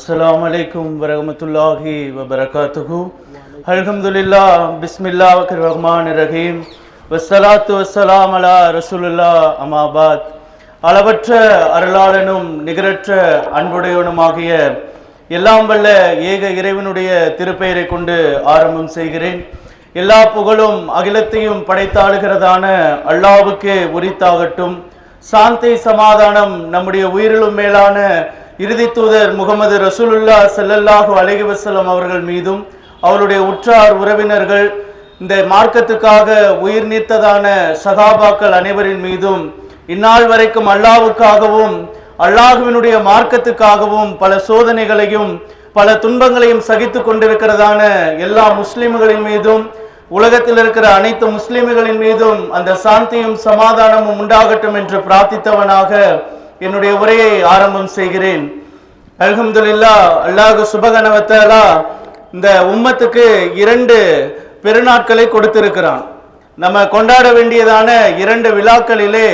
அஸ்ஸலாமு அலைக்கும் வரஹ்மத்துல்லாஹி வபரகாத்துஹு. அல்ஹம்துலில்லாஹ், பிஸ்மில்லாஹிர் ரஹ்மானிர் ரஹீம், வஸ்ஸலாத்து வஸ்ஸலாம் அலா ரசூலுல்லாஹ், அம்மா பாத். அளவற்ற அருளாளனும் நிகரற்ற அன்புடையவனுமாகிய எல்லாம் வல்ல ஏக இறைவனுடைய திருப்பெயரை கொண்டு ஆரம்பம் செய்கிறேன். எல்லா புகழும் அகிலத்தையும் படைத்தாளுகிறதான அல்லாஹ்வுக்கே உரித்தாகட்டும். சாந்தி சமாதானம் நம்முடைய உயிரிலும் மேலான இறுதி தூதர் முகமது ரசூலுல்லாஹ் ஸல்லல்லாஹு அலைஹி வஸல்லம் அவர்கள் மீதும் அவருடைய உற்றார் உறவினர்கள், இந்த மார்க்கத்துக்காக உயிர் நீத்ததான சகாபாக்கள் அனைவரின் மீதும் இந்நாள் வரைக்கும் அல்லாஹ்வுக்காகவும் அல்லாஹ்வினுடைய மார்க்கத்துக்காகவும் பல சோதனைகளையும் பல துன்பங்களையும் சகித்து கொண்டிருக்கிறதான எல்லா முஸ்லிம்களின் மீதும் உலகத்தில் இருக்கிற அனைத்து முஸ்லிம்களின் மீதும் அந்த சாந்தியும் சமாதானமும் உண்டாகட்டும் என்று பிரார்த்தித்தவனாக என்னுடைய உரையை ஆரம்பம் செய்கிறேன். அல்ஹம்துலில்லாஹ், அல்லாஹ் சுப்ஹானஹு வ தஆலா இந்த உம்மத்துக்கு 2 பெருநாட்களை கொடுத்திருக்கிறான். நம்ம கொண்டாட வேண்டியதான 2 விழாக்களிலே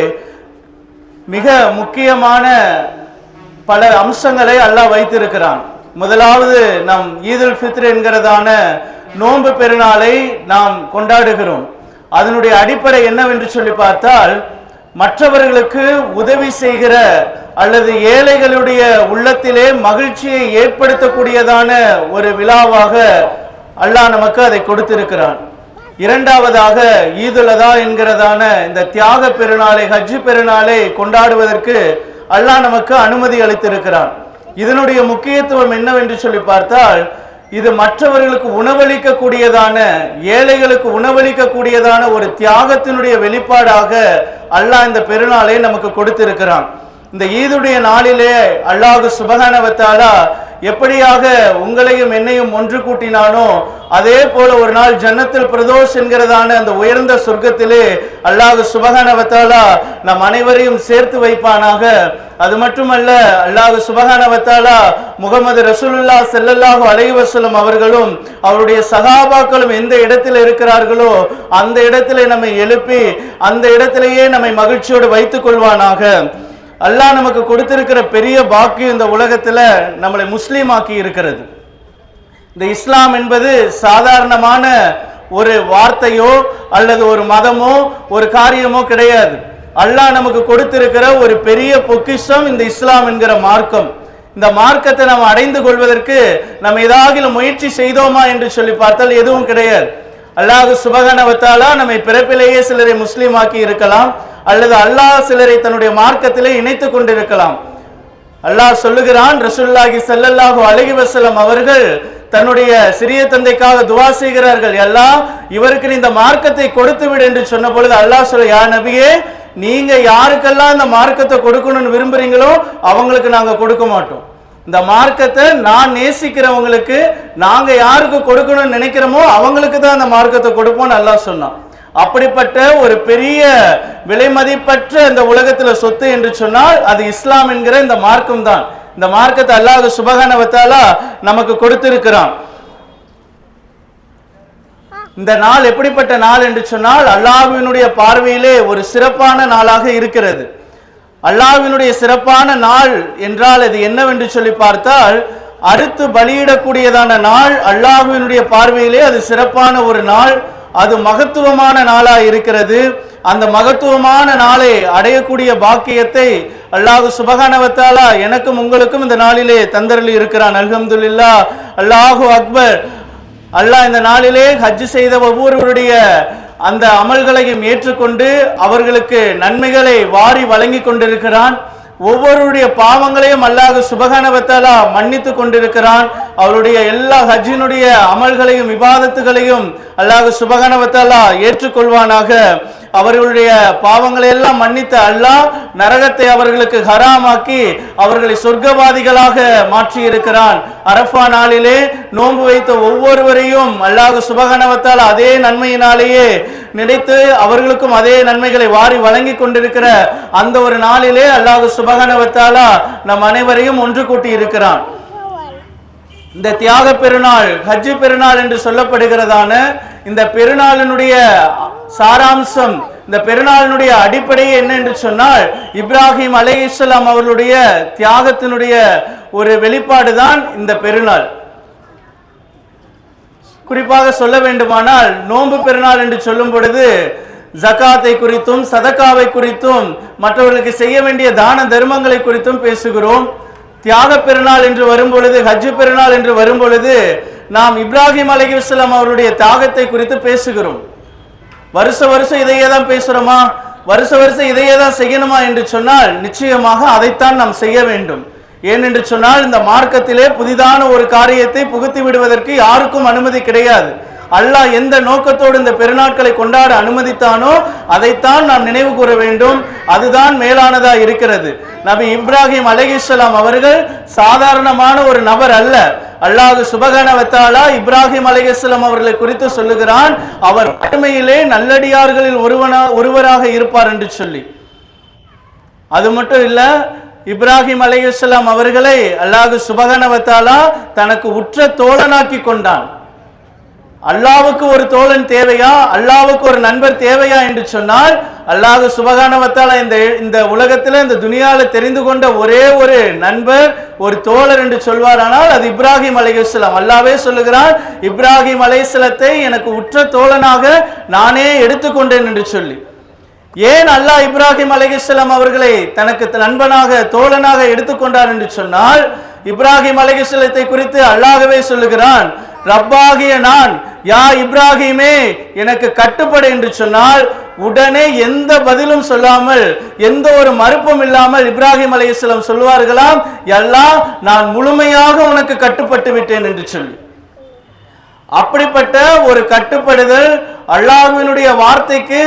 மிக முக்கியமான பல அம்சங்களை அல்லாஹ் வைத்திருக்கிறான். முதலாவது நம் ஈதுல் ஃபித்ர் என்கிறதான நோன்பு பெருநாளை நாம் கொண்டாடுகிறோம். அதனுடைய அடிப்படை என்னவென்று சொல்லி பார்த்தால், மற்றவர்களுக்கு உதவி செய்கிற அல்லது ஏழைகளுடைய உள்ளத்திலே மகிழ்ச்சியை ஏற்படுத்தக்கூடியதான ஒரு விழாவாக அல்லாஹ் நமக்கு அதை கொடுத்திருக்கிறான். இரண்டாவதாக ஈதுல் அதா என்கிறதான இந்த தியாக பெருநாளை, ஹஜ் பெருநாளை கொண்டாடுவதற்கு அல்லாஹ் நமக்கு அனுமதி அளித்திருக்கிறான். இதனுடைய முக்கியத்துவம் என்னவென்று சொல்லி பார்த்தால், இது மற்றவர்களுக்கு உணவளிக்க கூடியதான, ஏழைகளுக்கு உணவளிக்க கூடியதான ஒரு தியாகத்தினுடைய வெளிப்பாடாக அல்லாஹ் இந்த பெருநாளை நமக்கு கொடுத்திருக்கிறான். இந்த ஈதுடைய நாளிலே அல்லாஹ் சுப்ஹானஹு வ தஆலா எப்படியாக உங்களையும் என்னையும் ஒன்று கூட்டினானோ, அதே போல ஒரு நாள் ஜன்னத்துல் பிரதோஸ் என்கிறதான அந்த உயர்ந்த சொர்க்கத்திலே அல்லாஹ் சுப்ஹானஹு வ தஆலா நம் அனைவரையும் சேர்த்து வைப்பானாக. அது மட்டுமல்ல, அல்லாஹ் சுப்ஹானஹு வ தஆலா முகமது ரசூலுல்லாஹ் ஸல்லல்லாஹு அலைஹி வஸல்லம் அவர்களும் அவருடைய சகாபாக்களும் எந்த இடத்தில் இருக்கிறார்களோ அந்த இடத்திலே நம்மை எழுப்பி அந்த இடத்திலேயே நம்மை மகிழ்ச்சியோடு வைத்துக் கொள்வானாக. அல்லாஹ் நமக்கு கொடுத்திருக்கிற பெரிய பாக்கியம் இந்த உலகத்துல நம்மளை முஸ்லீம் ஆக்கி இருக்கிறது. இந்த இஸ்லாம் என்பது சாதாரணமான ஒரு வார்த்தையோ அல்லது ஒரு மதமோ ஒரு காரியமோ கிடையாது. அல்லாஹ் நமக்கு கொடுத்திருக்கிற ஒரு பெரிய பொக்கிஷம் இந்த இஸ்லாம் என்கிற மார்க்கம். இந்த மார்க்கத்தை நாம் அடைந்து கொள்வதற்கு நம்ம ஏதாவது முயற்சி செய்தோமா என்று சொல்லி பார்த்தால் எதுவும் கிடையாது. அல்லாஹ் சுப்ஹானஹு வ தஆலா நம்மை பிறப்பிலேயே சிலரை முஸ்லீம் ஆக்கி இருக்கலாம், அல்லது அல்லாஹ் சிலரை தன்னுடைய மார்க்கத்திலே இணைத்து கொண்டிருக்கலாம். அல்லாஹ் சொல்லுகிறான், ரசூலுல்லாஹி ஸல்லல்லாஹு அலைஹி வஸல்லம் அவர்கள் தன்னுடைய சிறிய தந்தைக்காக துஆ செய்கிறார்கள், அல்லாஹ் இவருக்கு இந்த மார்க்கத்தை கொடுத்து விடு என்று சொன்ன பொழுது அல்லாஹ் சொல்ல, யா நபியே, நீங்க யாருக்கெல்லாம் இந்த மார்க்கத்தை கொடுக்கணும்னு விரும்புறீங்களோ அவங்களுக்கு நாங்க கொடுக்க மாட்டோம். இந்த மார்க்கத்தை நான் நேசிக்கிறவங்களுக்கு, நாங்க யாருக்கு கொடுக்கணும்னு நினைக்கிறோமோ அவங்களுக்கு தான் அந்த மார்க்கத்தை கொடுப்போம்னு அல்லாஹ் சொன்னான். அப்படிப்பட்ட ஒரு பெரிய விலை மதிப்பற்ற இந்த உலகத்துல சொத்து என்று சொன்னால் அது இஸ்லாம் என்கிற இந்த மார்க்கம் தான். இந்த மார்க்கத்தை அல்லாஹ் சுப்ஹானஹு வ தஆலா நமக்கு கொடுத்திருக்கிறான். இந்த நாள் எப்படிப்பட்ட நாள் என்று சொன்னால், அல்லாஹ்வினுடைய பார்வையிலே ஒரு சிறப்பான நாளாக இருக்கிறது. அல்லாஹ்வினுடைய சிறப்பான நாள் என்றால் அது என்னவென்று சொல்லி பார்த்தால், அறுத்து பலியிடக்கூடியதான நாள். அல்லாஹ்வினுடைய பார்வையிலே அது சிறப்பான ஒரு நாள், அது மகத்துவமான நாளா இருக்கிறது. அந்த மகத்துவமான நாளை அடையக்கூடிய பாக்கியத்தை அல்லாஹ் சுப்ஹானஹு வ தஆலா எனக்கும் உங்களுக்கும் இந்த நாளிலே தந்தருளி இருக்கிறான். அல்ஹம்துலில்லாஹ், அல்லாஹு அக்பர். அல்லாஹ் இந்த நாளிலே ஹஜ் செய்த ஒவ்வொருவருடைய அந்த அமல்களையும் ஏற்றுக்கொண்டு அவர்களுக்கு நன்மைகளை வாரி வழங்கி கொண்டிருக்கிறான். ஒவ்வொருடைய பாவங்களையும் அல்லாஹ் சுப்ஹானஹு வ தஆலா மன்னித்து கொண்டிருக்கிறான். அவருடைய எல்லா ஹஜ்ஜினுடைய அமல்களையும் இபாதத்துகளையும் அல்லாஹ் சுப்ஹானஹு வ தஆலா ஏற்றுக்கொள்வானாக. அவர்களுடைய பாவங்களை எல்லாம் மன்னித்த அல்லாஹ் நரகத்தை அவர்களுக்கு ஹராமாக்கி அவர்களை சொர்க்கவாதிகளாக மாற்றி இருக்கிறான். அரஃபா நாளிலே நோன்பு வைத்த ஒவ்வொருவரையும் அல்லாஹ் சுப்ஹானஹு வ தஆலா அதே நன்மையினாலேயே நினைத்து அவர்களுக்கும் அதே நன்மைகளை வாரி வழங்கி கொண்டிருக்கிற அந்த ஒரு நாளிலே அல்லாஹ் சுப்ஹானஹு வ தஆலா நம் அனைவரையும் ஒன்று கூட்டி இருக்கிறான். இந்த தியாக பெருநாள், ஹஜ் பெருநாள் என்று சொல்லப்படுகிறதான இந்த பெருநாளினுடைய சாராம்சம், இந்த பெருநாளினுடைய அடிப்படையே என்ன என்று சொன்னால், இப்ராஹிம் அலைஹிஸ்ஸலாம் அவர்களுடைய தியாகத்தினுடைய ஒரு வெளிப்பாடு தான் இந்த பெருநாள். குறிப்பாக சொல்ல வேண்டுமானால், நோன்பு பெருநாள் என்று சொல்லும் பொழுது ஜகாத்தை குறித்தும் சதகாவை குறித்தும் மற்றவர்களுக்கு செய்ய வேண்டிய தான தர்மங்களை குறித்தும் பேசுகிறோம். தியாக பெருநாள் என்று வரும் பொழுது, ஹஜ் பெருநாள் என்று வரும் பொழுது நாம் இப்ராஹிம் அலைஹிஸ்ஸலாம் அவருடைய தியாகத்தை குறித்து பேசுகிறோம். வருஷம் இதையே தான் பேசுறோமா, வருஷம் இதையே தான் செய்யணுமா என்று சொன்னால் நிச்சயமாக அதைத்தான் நாம் செய்ய வேண்டும். ஏனென்று சொன்னால், இந்த மார்க்கத்திலே புதிதான ஒரு காரியத்தை புகுத்தி விடுவதற்கு யாருக்கும் அனுமதி கிடையாது. அல்லாஹ் எந்த நோக்கத்தோடு இந்த பெருநாட்களை கொண்டாட அனுமதித்தானோ அதைத்தான் நாம் நினைவு கூற வேண்டும். அதுதான் மேலானதா இருக்கிறது. நபி இப்ராஹிம் அலைஹிஸ்ஸலாம் அவர்கள் சாதாரணமான ஒரு நபர் அல்ல. அல்லாஹ் சுப்ஹானஹு வ தஆலா இப்ராஹிம் அலைஹிஸ்ஸலாம் அவர்களை குறித்து சொல்லுகிறான், அவர் உண்மையிலே நல்லடியார்களில் ஒருவராக இருப்பார் என்று சொல்லி. அது மட்டும் இல்ல, இப்ராஹிம் அலைஹிஸ்ஸலாம் அவர்களை அல்லாஹ் சுப்ஹானஹு வ தஆலா தனக்கு உற்ற தோழனாக்கி கொண்டான். அல்லாஹ்வுக்கு ஒரு தோழன் தேவையா, அல்லாஹ்வுக்கு ஒரு நண்பர் தேவையா என்று சொன்னால், அல்லாஹ் சுப்ஹானஹு வ தஆலா இந்த உலகத்தில் இந்த துனியால தெரிந்து கொண்ட ஒரே ஒரு நண்பர், ஒரு தோழர் என்று சொல்வாரானால் அது இப்ராஹிம் அலைஹிஸ்ஸலாம். அல்லாஹ்வே சொல்லுகிறான், இப்ராஹிம் அலைஹிஸ்ஸலத்தை எனக்கு உற்ற தோழனாக நானே எடுத்துக்கொண்டேன் என்று சொல்லி. ஏன் அல்லாஹ் இப்ராஹிம் அலைஹிஸ்ஸலாம் அவர்களை தனக்கு நண்பனாக தோழனாக எடுத்துக்கொண்டார் என்று சொன்னால், இப்ராஹிம் அலைஹிஸ்ஸலத்தை குறித்து அல்லாஹ்வே சொல்லுகிறான், ரப்பாகிய நான், யா இப்ராஹிமே எனக்கு கட்டுப்படு என்று சொன்னால் உடனே எந்த பதிலும் சொல்லாமல், எந்த ஒரு மறுப்பும் இல்லாமல் இப்ராஹிம் அலைஹிஸ்ஸலாம் சொல்வார்களாம், அல்லாஹ் நான் முழுமையாக உனக்கு கட்டுப்பட்டு விட்டேன் என்று சொல்லி. அப்படிப்பட்ட ஒரு கட்டுப்படுதல், அல்லாஹ்வினுடைய வார்த்தைக்கு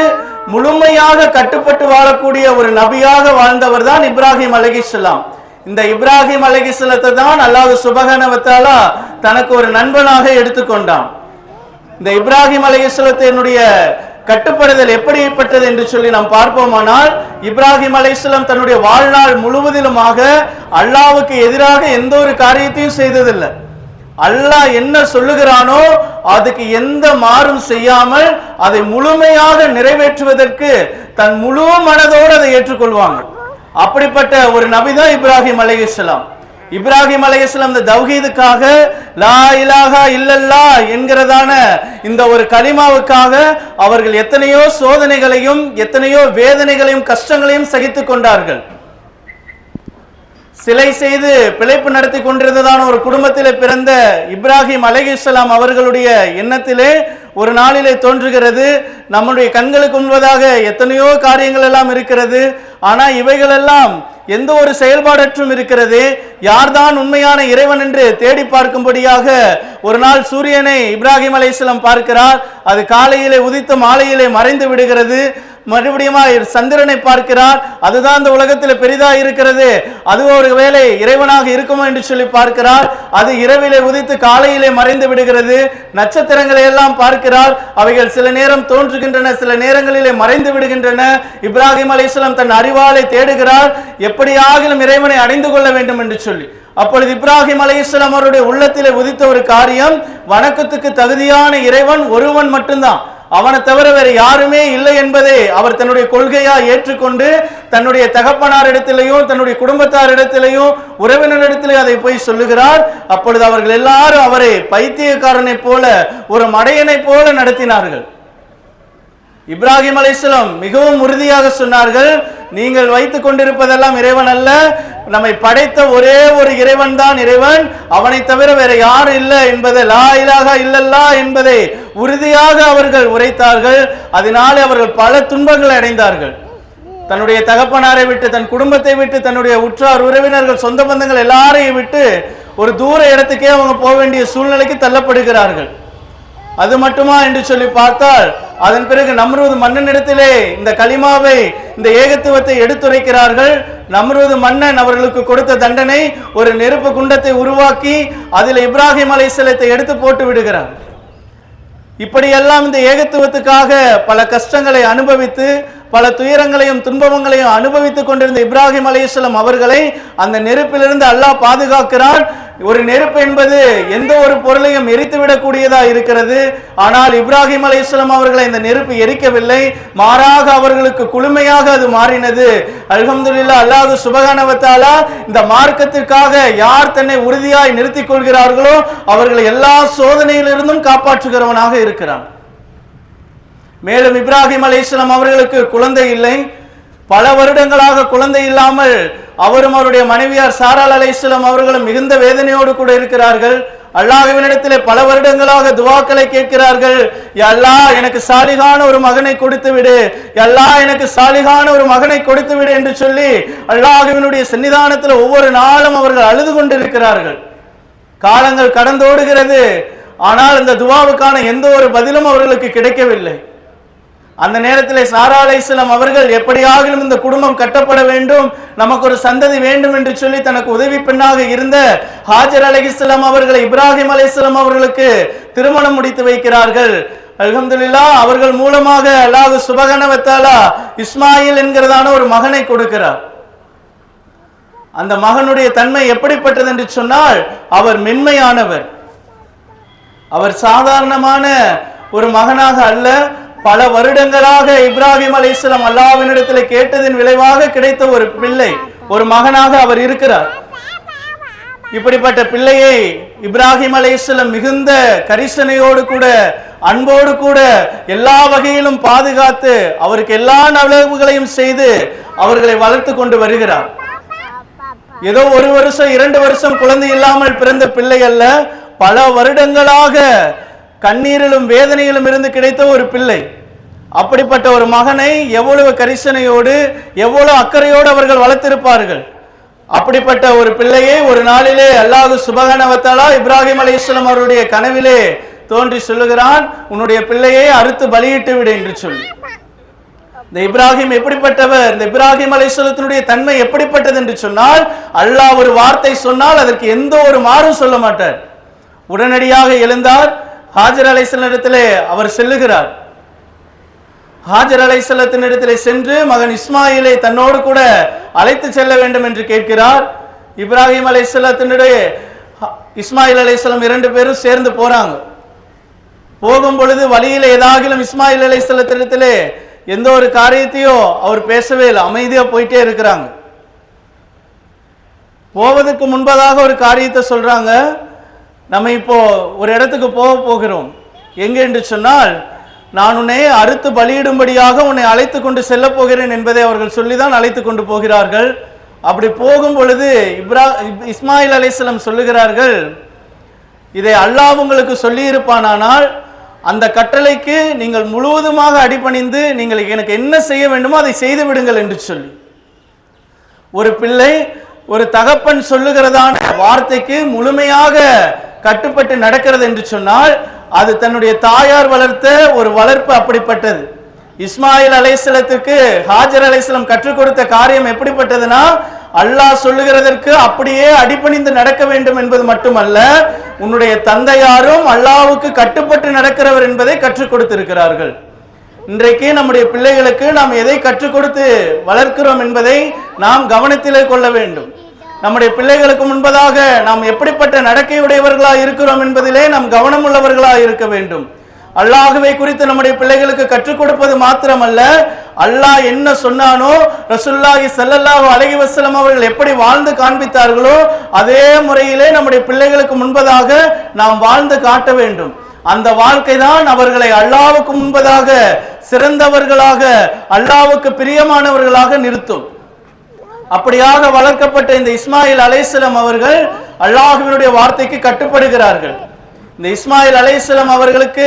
முழுமையாக கட்டுப்பட்டு வாழக்கூடிய ஒரு நபியாக வாழ்ந்தவர் தான் இப்ராஹிம் அலைஹிஸ்ஸலாம். இந்த இப்ராஹிம் அலைஹிஸ்ஸலத்தை தான் அல்லாஹ் சுப்ஹானஹு வ தஆலா தனக்கு ஒரு நண்பனாக எடுத்துக்கொண்டான். இந்த இப்ராஹிம் அலைஹிஸ்ஸலத்தினுடைய கட்டுப்படுதல் எப்படிப்பட்டது என்று சொல்லி நாம் பார்ப்போமானால், இப்ராஹிம் அலைஹிஸ்ஸலாம் தன்னுடைய வாழ்நாள் முழுவதிலுமாக அல்லாஹ்வுக்கு எதிராக எந்த ஒரு காரியத்தையும் செய்ததில்லை. அல்லாஹ் என்ன சொல்லுகிறானோ அதுக்கு எந்த மாறும் செய்யாமல் அதை முழுமையாக நிறைவேற்றுவதற்கு தன் முழு மனதோடு அதை ஏற்றுக்கொள்வாங்க. அப்படிப்பட்ட ஒரு நபிதான் இப்ராஹிம் அலைஹிஸ்ஸலாம். இப்ராஹிம் அலைஹிஸ்ஸலாம் இந்த தௌஹீதுக்காக, லா இலாஹா இல்லல்லாஹ் என்கிறதான இந்த ஒரு கலிமாவுக்காக அவர்கள் எத்தனையோ சோதனைகளையும் எத்தனையோ வேதனைகளையும் கஷ்டங்களையும் சகித்துக் கொண்டார்கள். சிலை செய்து பிழைப்பு நடத்தி கொண்டிருந்ததான ஒரு குடும்பத்திலே பிறந்த இப்ராஹிம் அலைஹிஸ்ஸலாம் அவர்களுடைய எண்ணத்திலே ஒரு நாளிலே தோன்றுகிறது, நம்முடைய கண்களுக்கு முன்பதாக எத்தனையோ காரியங்கள் எல்லாம் இருக்கிறது, ஆனா இவைகளெல்லாம் எந்த ஒரு செயல்பாடற்றும் இருக்கிறது, யார்தான் உண்மையான இறைவன் என்று தேடி பார்க்கும்படியாக ஒரு நாள் சூரியனை இப்ராஹிம் அலைஹிஸ்ஸலாம் பார்க்கிறார். அது காலையிலே உதித்து மாலையிலே மறைந்து விடுகிறது. மறுபடியும் சந்திரனை பார்க்கிறார், அதுதான் இந்த உலகத்தில் பெரிதாக இருக்கிறது, அது ஒரு வேளை இறைவனாக இருக்குமோ என்று சொல்லி பார்க்கிறார். அது இரவிலே உதித்து காலையிலே மறைந்து விடுகிறது. நட்சத்திரங்களை எல்லாம் பார்க்கிறார், அவைகள் சில நேரம் தோன்றுகின்றன, சில நேரங்களிலே மறைந்து விடுகின்றன. இப்ராஹிம் அலைஹிஸ்ஸலாம் தன் அறிவாலை தேடுகிறார், எப்படியாகிலும் இறைவனை அடைந்து கொள்ள வேண்டும் என்று சொல்லி. அப்பொழுது இப்ராஹிம் அலைஹிஸ்ஸலாம் அவருடைய உள்ளத்திலே உதித்த ஒரு காரியம், வணக்கத்துக்கு தகுதியான இறைவன் ஒருவன் மட்டும்தான், அவனை தவிர வேறு யாருமே இல்லை என்பதை அவர் தன்னுடைய கொள்கையா ஏற்றுக்கொண்டு தன்னுடைய தகப்பனாரிடத்திலையும் தன்னுடைய குடும்பத்தாரிடத்திலையும் உறவினரிடத்திலேயும் அதை போய் சொல்லுகிறார். அப்பொழுது அவர்கள் எல்லாரும் அவரை பைத்தியக்காரனை போல, ஒரு மடையனை போல நடத்தினார்கள். இப்ராஹிம் அலைஹிஸ்ஸலாம் மிகவும் உறுதியாக சொன்னார்கள், நீங்கள் வைத்துக் கொண்டிருப்பதெல்லாம் இறைவன் அல்ல, நம்மை படைத்த ஒரே ஒரு இறைவன் தான் இறைவன், அவனை தவிர வேற யாரும் இல்லை என்பதை, லா இலாஹா இல்லல்லாஹ் என்பதை உறுதியாக அவர்கள் உரைத்தார்கள். அதனாலே அவர்கள் பல துன்பங்களை அடைந்தார்கள். தன்னுடைய தகப்பனாரை விட்டு, தன் குடும்பத்தை விட்டு, தன்னுடைய உற்றார் உறவினர்கள் சொந்த பந்தங்கள் எல்லாரையும் விட்டு ஒரு தூர இடத்துக்கே அவங்க போக வேண்டிய சூழ்நிலைக்கு தள்ளப்படுகிறார்கள். அது மட்டுமா என்று சொல்லி பார்த்தால், அதன் பிறகு நம்ரூத் மன்னனிடத்திலே இந்த கலிமாவை, இந்த ஏகத்துவத்தை எடுத்துரைக்கிறார்கள். நம்ரூத் மன்னன் அவர்களுக்கு கொடுத்த தண்டனை, ஒரு நெருப்பு குண்டத்தை உருவாக்கி அதில் இப்ராஹிம் அலைஹிஸ்ஸலாத்தை எடுத்து போட்டு விடுகிறார். இப்படியெல்லாம் இந்த ஏகத்துவத்துக்காக பல கஷ்டங்களை அனுபவித்து பல துயரங்களையும் துன்பங்களையும் அனுபவித்துக் கொண்டிருந்த இப்ராஹிம் அலைஹிஸ்ஸலாம் அவர்களை அந்த நெருப்பிலிருந்து அல்லாஹ் பாதுகாக்கிறான். ஒரு நெருப்பு என்பது எந்த ஒரு பொருளையும் எரித்துவிடக்கூடியதா இருக்கிறது. ஆனால் இப்ராஹிம் அலைஹிஸ்ஸலாம் அவர்களை இந்த நெருப்பு எரிக்கவில்லை, மாறாக அவர்களுக்கு குளுமையாக அது மாறினது. அல்ஹம்துலில்லாஹ், அல்லாஹ் சுப்ஹானஹு வ தஆலா இந்த மார்க்கத்திற்காக யார் தன்னை உறுதியாய் நிறுத்திக் கொள்கிறார்களோ அவர்களை எல்லா சோதனையிலிருந்தும் காப்பாற்றுகிறவனாக இருக்கிறான். மேலும் இப்ராஹிம் அலைஹிஸ்ஸலாம் அவர்களுக்கு குழந்தை இல்லை. பல வருடங்களாக குழந்தை இல்லாமல் அவரும் அவருடைய மனைவியார் சாராள் அலைஹிஸ்ஸலாம் அவர்களும் மிகுந்த வேதனையோடு கூட இருக்கிறார்கள். அல்லாஹ்வினிடத்திலே பல வருடங்களாக துஆக்களை கேட்கிறார்கள். யா அல்லாஹ், எனக்கு சாலிகான ஒரு மகனை கொடுத்து விடு, யா அல்லாஹ் எனக்கு சாலிகான ஒரு மகனை கொடுத்து விடு என்று சொல்லி அல்லாஹ்வினுடைய சன்னிதானத்தில் ஒவ்வொரு நாளும் அவர்கள் அழுது கொண்டிருக்கிறார்கள். காலங்கள் கடந்தோடுகிறது. ஆனால் இந்த துஆவுக்கான எந்த ஒரு பதிலும் அவர்களுக்கு கிடைக்கவில்லை. அந்த நேரத்தில் சாரா அலைஹிஸ்ஸலாம் அவர்கள் எப்படியாகிலும் இந்த குடும்பம் கட்டப்பட வேண்டும், நமக்கு ஒரு சந்ததி வேண்டும் என்று சொல்லி தனக்கு உதவி பெண்ணாக இருந்த ஹாஜர் அலைஹிஸ்ஸலாம் அவர்களை இப்ராஹிம் அலைஹிஸ்ஸலாம் அவர்களுக்கு திருமணம் முடித்து வைக்கிறார்கள். அல்ஹம்துலில்லாஹ், அவர்கள் மூலமாக அல்லாஹ் சுப்ஹானஹு வ தஆலா இஸ்மாயில் என்கிறதான ஒரு மகனை கொடுக்கிறார். அந்த மகனுடைய தன்மை எப்படிப்பட்டது என்று சொன்னால், அவர் மென்மையானவர். அவர் சாதாரணமான ஒரு மகனாக அல்ல, பல வருடங்களாக இப்ராஹிம் அலைஹிஸ்ஸலாம் அல்லாஹ்வினிடத்தில் கேட்டதின் விளைவாக கிடைத்த ஒரு பிள்ளை, ஒரு மகனாக அவர் இருக்கிறார். இப்படிப்பட்ட பிள்ளையை இப்ராஹிம் அலைஹிஸ்ஸலாம் மிகுந்த கரிசனையோடு கூட அன்போடு கூட எல்லா வகையிலும் பாதுகாத்து அவருக்கு எல்லா நலவுகளையும் செய்து அவர்களை வளர்த்து கொண்டு வருகிறார். ஏதோ ஒரு வருஷம் 2 வருஷம் குழந்தை இல்லாமல் பிறந்த பிள்ளை அல்ல, பல வருடங்களாக கண்ணீரிலும் வேதனையிலும் இருந்து கிடைத்த ஒரு பிள்ளை. அப்படிப்பட்ட ஒரு மகனை எவ்வளவு கரிசனையோடு எவ்வளவு அக்கறையோடு அவர்கள் வளர்த்திருப்பார்கள். அப்படிப்பட்ட ஒரு பிள்ளையை ஒரு நாளிலே அல்லாஹ் சுப்ஹானஹு வ தஆலா இப்ராஹிம் அலைஹிஸ்ஸலாம் அவருடைய கனவிலே தோன்றி சொல்லுகிறான், உன்னுடைய பிள்ளையை அறுத்து பலியிட்டு விடு என்று சொல்லி. இந்த இப்ராஹிம் எப்படிப்பட்டவர், இந்த இப்ராஹிம் அலைஹிஸ்ஸலாத்தினுடைய தன்மை எப்படிப்பட்டது என்று சொன்னால், அல்லாஹ் ஒரு வார்த்தை சொன்னால் அதற்கு எந்த ஒரு மாறும் சொல்ல மாட்டார். உடனடியாக எழுந்தார். ஹாஜர் அலைஹிஸ்ஸலாத்திலே அவர் செல்லுகிறார். ஹாஜர் அலைஹிஸ்ஸலாத்தினிடத்திலே சென்று மகன் இஸ்மாயிலை தன்னோடு கூட அழைத்து செல்ல வேண்டும் என்று கேட்கிறார். இப்ராஹிம் அலைஹிஸ்ஸலாத்தினுடைய இஸ்மாயில் அலைஹிஸ்ஸலாம் 2 பேரும் சேர்ந்து போறாங்க. போகும் பொழுது வழியில் ஏதாகிலும் இஸ்மாயில் அலைஹிஸ்ஸலாத்தினிடத்திலே எந்த ஒரு காரியத்தையோ அவர் பேசவே இல்லை, அமைதியா போயிட்டே இருக்கிறாங்க. போவதற்கு முன்பதாக ஒரு காரியத்தை சொல்றாங்க, நம்ம இப்போ ஒரு இடத்துக்கு போகிறோம். எங்க என்று சொன்னால், நான் உன்னை அறுத்து பலியிடும்படியாக உன்னை அழைத்து கொண்டு செல்ல போகிறேன் என்பதை அவர்கள் சொல்லிதான் அழைத்து கொண்டு போகிறார்கள். அப்படி போகும் பொழுது இஸ்மாயில் அலைஹிஸ்ஸலாம் சொல்லுகிறார்கள், இதை அல்லாஹ் உங்களுக்கு சொல்லி இருப்பானால் அந்த கட்டளைக்கு நீங்கள் முழுவதுமாக அடிபணிந்து நீங்கள் எனக்கு என்ன செய்ய வேண்டுமோ அதை செய்து விடுங்கள் என்று சொல்லி. ஒரு பிள்ளை ஒரு தகப்பன் சொல்லுகிறதான வார்த்தைக்கு முழுமையாக கட்டுப்பட்டு நடக்கிறது என்று சொன்னால் அது தன்னுடைய தாயார் வளர்த்த ஒரு வளர்ப்பு அப்படிப்பட்டது. இஸ்மாயில் அலைஹிஸ்ஸலாத்துக்கு ஹாஜர் அலைஹிஸ்ஸலாம் கற்றுக் கொடுத்த காரியம் எப்படிப்பட்டதுன்னா, அல்லாஹ் சொல்லுகிறதற்கு அப்படியே அடிபணிந்து நடக்க வேண்டும் என்பது மட்டுமல்ல, உன்னுடைய தந்தையாரும் அல்லாஹ்வுக்கு கட்டுப்பட்டு நடக்கிறவர் என்பதை கற்றுக் கொடுத்திருக்கிறார்கள். இன்றைக்கு நம்முடைய பிள்ளைகளுக்கு நாம் எதை கற்றுக் கொடுத்து வளர்க்கிறோம் என்பதை நாம் கவனத்திலே கொள்ள வேண்டும். நம்முடைய பிள்ளைகளுக்கு முன்பதாக நாம் எப்படிப்பட்ட நடக்கையுடையவர்களாக இருக்கிறோம் என்பதிலே நாம் கவனம் உள்ளவர்களாக இருக்க வேண்டும். அல்லாஹ்வை குறித்து நம்முடைய பிள்ளைகளுக்கு கற்றுக் கொடுப்பது மாத்திரமல்ல, அல்லாஹ் என்ன சொன்னானோ, ரசூலுல்லாஹி ஸல்லல்லாஹு அலைஹி வஸல்லம் அவர்கள் எப்படி வாழ்ந்து காண்பித்தார்களோ அதே முறையிலே நம்முடைய பிள்ளைகளுக்கு முன்பதாக நாம் வாழ்ந்து காட்ட வேண்டும். அந்த வாழ்க்கை தான் அவர்களை அல்லாஹ்வுக்கு முன்பதாக சிறந்தவர்களாக, அல்லாஹ்வுக்கு பிரியமானவர்களாக நிறுத்தும். அப்படியாக வளர்க்கப்பட்ட இந்த இஸ்மாயில் அலைஹிஸ்ஸலாம் அவர்கள் அல்லாஹ்வினுடைய வார்த்தைக்கு கட்டுப்படுகிறார்கள். இந்த இஸ்மாயில் அலைஹிஸ்ஸலாம் அவர்களுக்கு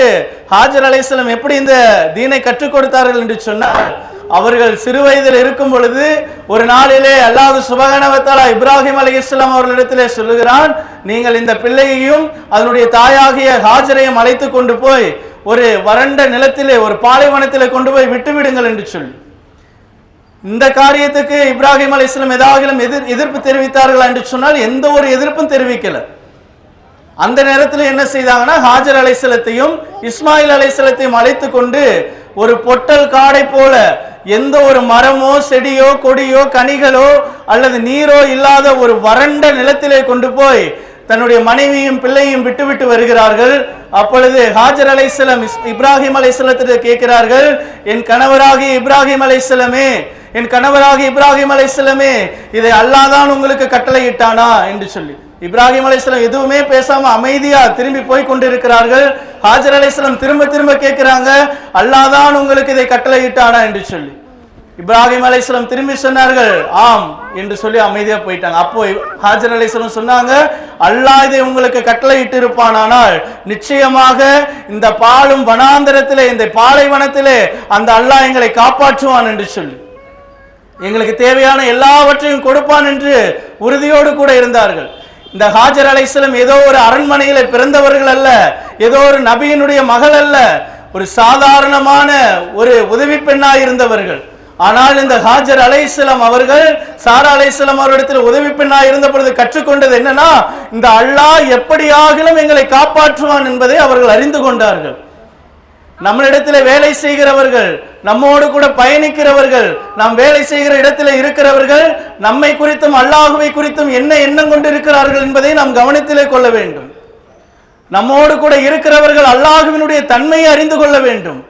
ஹாஜர் அலைஹிஸ்ஸலாம் எப்படி இந்த தீனை கற்றுக் கொடுத்தார்கள் என்று சொன்னால், அவர்கள் சிறு வயதில் இருக்கும் பொழுது ஒரு நாளிலே அல்லாஹ் சுப்ஹானஹு வ தஆலா இப்ராஹிம் அலைஹிஸ்ஸலாம் அவர்களிடத்திலே சொல்லுகிறான், நீங்கள் இந்த பிள்ளையையும் அதனுடைய தாயாகிய ஹாஜரையும் அழைத்து கொண்டு போய் ஒரு வறண்ட நிலத்திலே, ஒரு பாலைவனத்திலே கொண்டு போய் விட்டுவிடுங்கள் என்று சொல்லி. இந்த காரியத்துக்கு இப்ராஹிம் அலைஹிஸ்ஸலாம் ஏதாகிலும் எதிர்ப்பு தெரிவித்தார்களா என்று சொன்னால் எந்த ஒரு எதிர்ப்பும் தெரிவிக்கல. அந்த நேரத்தில் என்ன செய்தாங்கன்னா, ஹாஜர் அலைஹிஸ்ஸலாத்தையும் இஸ்மாயில் அலைஹிஸ்ஸலாத்தையும் அழைத்து கொண்டு ஒரு பொட்டல் காடை போல எந்த ஒரு மரமோ செடியோ கொடியோ கனிகளோ அல்லது நீரோ இல்லாத ஒரு வறண்ட நிலத்திலே கொண்டு போய் தன்னுடைய மனைவியும் பிள்ளையும் விட்டுவிட்டு வருகிறார்கள். அப்பொழுது ஹாஜர் அலைஹிஸ்ஸலாம் இப்ராஹிம் அலைஹிஸ்ஸலாத்திடம் கேட்கிறார்கள், என் கணவராகிய இப்ராஹிம் அலைஹிஸ்ஸலாமே, என் கணவராகிய இப்ராஹிம் அலைஹிஸ்ஸலாமே, இதை அல்லாஹ் தான் உங்களுக்கு கட்டளையிட்டானா என்று சொல்லி. இப்ராஹிம் அலைஹிஸ்ஸலாம் எதுவுமே பேசாம அமைதியா திரும்பி போய் கொண்டிருக்கிறார்கள். ஹாஜர் அலைஹிஸ்ஸலாம் திரும்ப திரும்ப கேட்கிறாங்க, அல்லாஹ் தான் உங்களுக்கு இதை கட்டளையிட்டானா என்று சொல்லி. இப்ராஹிம் அலைஹிஸ்ஸலாம் திரும்பி சொன்னார்கள், ஆம் என்று சொல்லி அமைதியா போயிட்டாங்க. அப்போ ஹாஜர் அலைஹிஸ்ஸலாம் சொன்னாங்க, அல்லாஹ் இதை உங்களுக்கு கட்டளையிட்டு இருப்பானால் நிச்சயமாக இந்த பாலும் வனாந்தரத்திலே, இந்த பாலைவனத்திலே அந்த அல்லாஹ் எங்களை காப்பாற்றுவான் என்று சொல்லி, எங்களுக்கு தேவையான எல்லாவற்றையும் கொடுப்பான் என்று உறுதியோடு கூட இருந்தார்கள். இந்த ஹாஜர் அலைஹிஸ்ஸலாம் ஏதோ ஒரு அரண்மனையில பிறந்தவர்கள் அல்ல, ஏதோ ஒரு நபியினுடைய மகள் அல்ல, ஒரு சாதாரணமான ஒரு உதவி பெண்ணாய் இருந்தவர்கள். ஆனால் இந்த ஹாஜர் அலைஹிஸ்ஸலாம் அவர்கள் சாரா அலைஹிஸ்ஸலாம் அவரிடத்தில் உதவி பெண்ணாய் இருந்த பொழுது கற்றுக்கொண்டது என்னன்னா, இந்த அல்லாஹ் எப்படியாகிலும் எங்களை காப்பாற்றுவான் என்பதை அவர்கள் அறிந்து கொண்டார்கள். நம்மளிடத்தில் வேலை செய்கிறவர்கள், நம்மோடு கூட பயணிக்கிறவர்கள், நாம் வேலை செய்கிற இடத்துல இருக்கிறவர்கள் நம்மை குறித்தும் அல்லாஹுவை குறித்தும் என்ன எண்ணம் கொண்டு இருக்கிறார்கள் என்பதை நாம் கவனத்திலே கொள்ள வேண்டும். நம்மோடு கூட இருக்கிறவர்கள் அல்லாஹுவினுடைய தன்மையை அறிந்து கொள்ள வேண்டும்.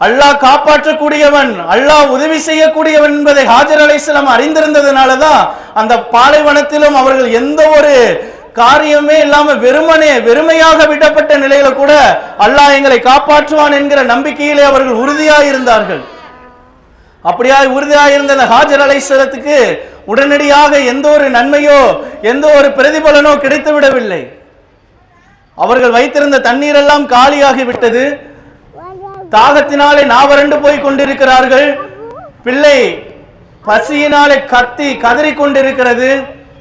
அல்லாஹ் காப்பாற்றக்கூடியவன், அல்லாஹ் உதவி செய்யக்கூடியவன் என்பதை ஹாஜர் அலைஹிஸ்ஸலாம் அறிந்திருந்ததுனாலதான் அந்த பாலைவனத்திலும் அவர்கள் எந்த ஒரு காரியமே இல்லாம வெறுமையாக விடப்பட்ட நிலையில கூட அல்லாஹ் எங்களை காப்பாற்றுவான் என்கிற நம்பிக்கையிலே அவர்கள் உறுதியாக இருந்தார்கள். அப்படியாக உறுதியாக இருந்த ஹாஜர் அலைஹிஸ்ஸலாத்துக்கு உடனடியாக எந்த ஒரு நன்மையோ எந்த ஒரு பிரதிபலனோ கிடைத்து விடவில்லை. அவர்கள் வைத்திருந்த தண்ணீர் எல்லாம் காலியாகி விட்டது. தாகத்தினாலே நாவறண்டு போய் கொண்டிருக்கிறார்கள். பிள்ளை பசியினாலே கதறி கொண்டிருக்கிறது.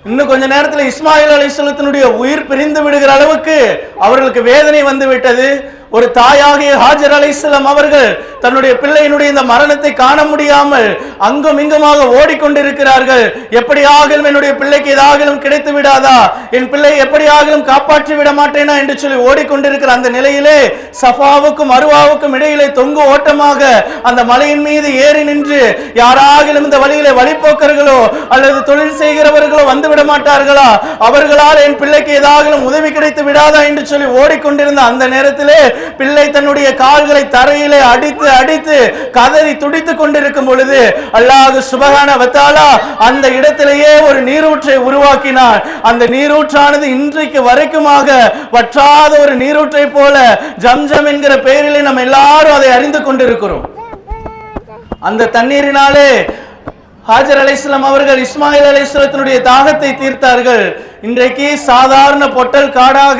இன்னும் கொஞ்ச நேரத்தில் இஸ்மாயில் அலைஹிஸ்ஸலாத்தினுடைய உயிர் பிரிந்து விடுகிற அளவுக்கு அவர்களுக்கு வேதனை வந்து விட்டது. ஒரு தாயாகிய ஹாஜர் அலைஹிஸ்ஸலாம் அவர்கள் தன்னுடைய பிள்ளையினுடைய இந்த மரணத்தை காண முடியாமல் அங்கும் இங்குமாக ஓடிக்கொண்டிருக்கிறார்கள். எப்படியாகிலும் என்னுடைய பிள்ளைக்கு ஏதாகிலும் கிடைத்து விடாதா, என் பிள்ளை எப்படியாகிலும் காப்பாற்றி விட மாட்டேனா என்று சொல்லி ஓடிக்கொண்டிருக்கிற அந்த நிலையிலே சஃபாவுக்கும் அருவாவுக்கும் இடையிலே தொங்கு ஓட்டமாக அந்த மலையின் மீது ஏறி நின்று யாராகிலும் இந்த வழியிலே வழிபோக்கர்களோ அல்லது தொழில் செய்கிறவர்களோ வந்து விட மாட்டார்களா, அவர்களால் என் பிள்ளைக்கு ஏதாகிலும் உதவி கிடைத்து விடாதா என்று சொல்லி ஓடிக்கொண்டிருந்த அந்த நேரத்திலே பிள்ளை தன்னுடைய கால்களை தரையிலே அடித்து அடித்து கதறி துடித்துக் கொண்டிருக்கும் பொழுது அல்லாஹ் சுப்ஹானஹு வ தஆலா அந்த இடத்திலேயே ஒரு நீரூற்றை உருவாக்கினார். அந்த நீரூற்றானது இன்றைக்கு வரைக்குமாக வற்றாத ஒரு நீரூற்றை போல ஜம்ஜம் என்கிற பெயரிலே நம்ம எல்லாரும் அதை அறிந்து கொண்டிருக்கிறோம். அந்த தண்ணீரினாலே ஹாஜர் அலைஹிஸ்ஸலாம் அவர்கள் இஸ்மாயில் அலைஹிஸ்ஸலாத்தினுடைய தாகத்தை தீர்த்தார்கள். இன்றைக்கு சாதாரண பொட்டல் காடாக